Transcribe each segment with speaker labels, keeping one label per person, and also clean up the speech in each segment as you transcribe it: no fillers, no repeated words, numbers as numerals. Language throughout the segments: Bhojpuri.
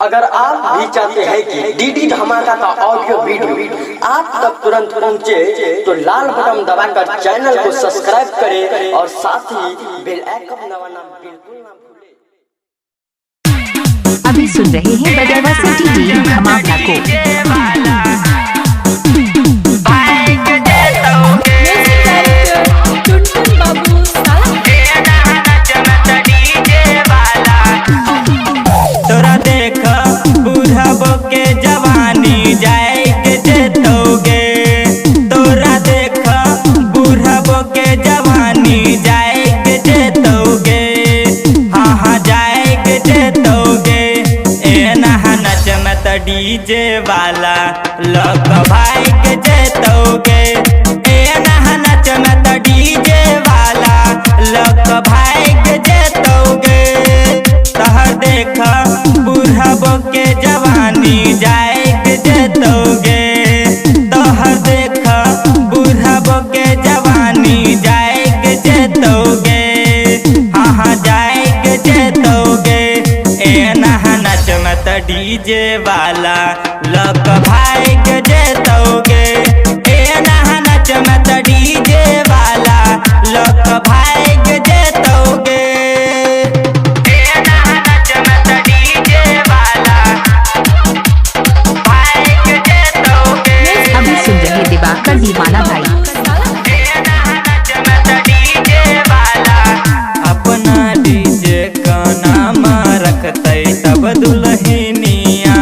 Speaker 1: अगर आप भी चाहते हैं कि डीडी धमाका का ऑडियो वीडियो आप तक तुरंत पहुंचे तो लाल बटन दबाकर चैनल को सब्सक्राइब करें और साथ ही बेल आइकन दबाना बिल्कुल ना भूलें।
Speaker 2: अभी सुन रहे हैं बदरवा से डीडी धमाका को।
Speaker 3: के जवानी जाए के जेतोगे, तोरा देख बुढ़बो के जवानी जाए के जेतोगे, हाँ हाँ जाए के जेतोगे। ए नहा नच में तो डीजे वाला लोग भाई के जेतोगे। ए नहा नच में तो डीजे वाला लोग भाई के जेतोगे। तहर देख बुढ़बो के जवानी जाए के जेतोगे, तोहर देख बुढ़बो के जवानी जाए के जेतोगे, हाँ हाँ जाए के जेतोगे। ए नहा नच में तो डीजे वाला लोग भाई के जेतोगे। ए नहा नच में तो डीजे वाला लोग भाई के जेतोगे।
Speaker 2: दिवाकर दीवाना भाई
Speaker 3: अपना डीजे का नाम रखते तब दुल्हनिया,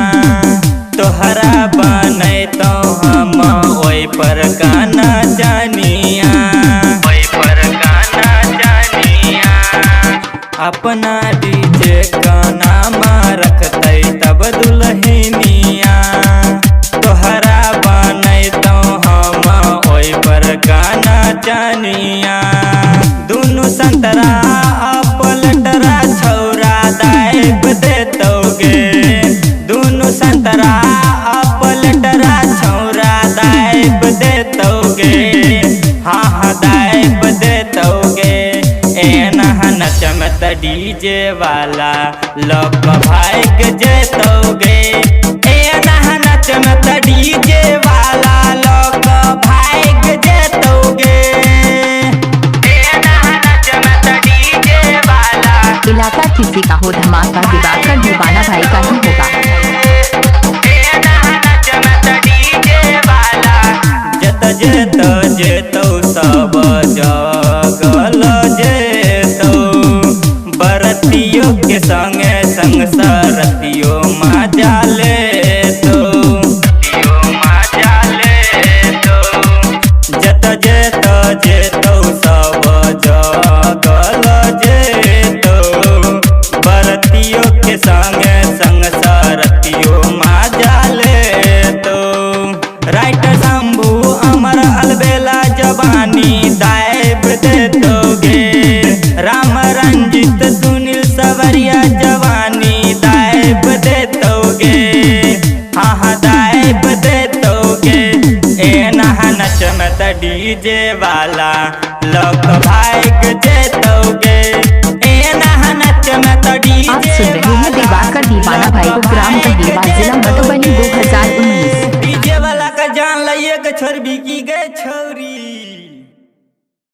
Speaker 3: तोहरा बने तो हम ओई पर गाना जानिया, ओई पर गाना जानिया। अपना डीजे का नाम रखते तब दुल्हनिया, तोहरा बने तो हम ओई पर गाना जानिया। दोनों संतरा पलटरा छौरा दाइब देतोगे, दोनों संतरा पलटरा छौरा दाइब देतोगे, हाँ हाँ दाइब देतोगे। ए नहा नच में तो डीजे वाला लोग भाई के जेतोगे। ए नहा नच में तो डीजे वाला लोग भाई के जेतोगे।
Speaker 2: इलाका किसी का हो धमाका दिवाकर दीवाना भाई का ही होगा।
Speaker 3: जत जेतो जेतो सब जगल जेतो, बरतियों के संगे संग सरतियों मजा लेतो, मजा लेतो। जत जेतो जेतो सब जगल जेतो, बरतियों के संगे संग सरतियों मजा लेतो। राइटर शंभू अमर अलबेला जवानी दाइब देतोगे, राम रंजित सुनील सवरिया जवानी दाइब देतोगे, हाँ हाँ दाइब देतोगे। ए नहा नच में तो डीजे वाला लोग भाई